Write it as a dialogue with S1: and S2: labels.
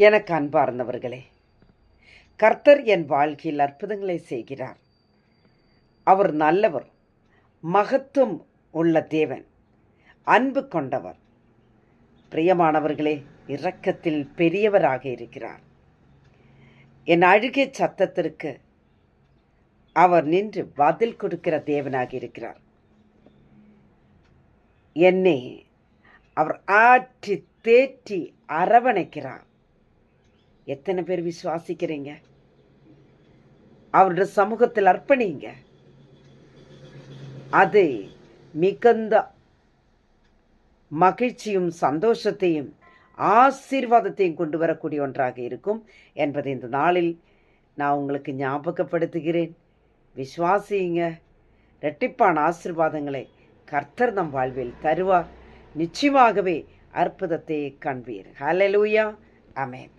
S1: எனக்கு அன்பார்ந்தவர்களே, கர்த்தர் என் வாழ்க்கையில் அற்புதங்களை செய்கிறார். அவர் நல்லவர், மகத்துவம் உள்ள தேவன், அன்பு கொண்டவர். பிரியமானவர்களே, இரக்கத்தில் பெரியவராக இருக்கிறார். என் அழுகை சத்தத்திற்கு அவர் நின்று பதில் கொடுக்கிற தேவனாக இருக்கிறார். என்னை அவர் ஆற்றி தேற்றி அரவணைக்கிறார். எத்தனை பேர் விசுவாசிக்கிறீங்க? அவருடைய சமூகத்தில் அர்ப்பணிங்க. அது மிகுந்த மகிழ்ச்சியும் சந்தோஷத்தையும் ஆசீர்வாதத்தையும் கொண்டு வரக்கூடிய ஒன்றாக இருக்கும் என்பதை இந்த நாளில் நான் உங்களுக்கு ஞாபகப்படுத்துகிறேன். விசுவாசியுங்க. இரட்டிப்பான ஆசீர்வாதங்களை கர்த்தர் நம் வாழ்வில் தருவார். நிச்சயமாகவே அற்புதத்தை காண்பீர். ஹல்லேலூயா. ஆமென்.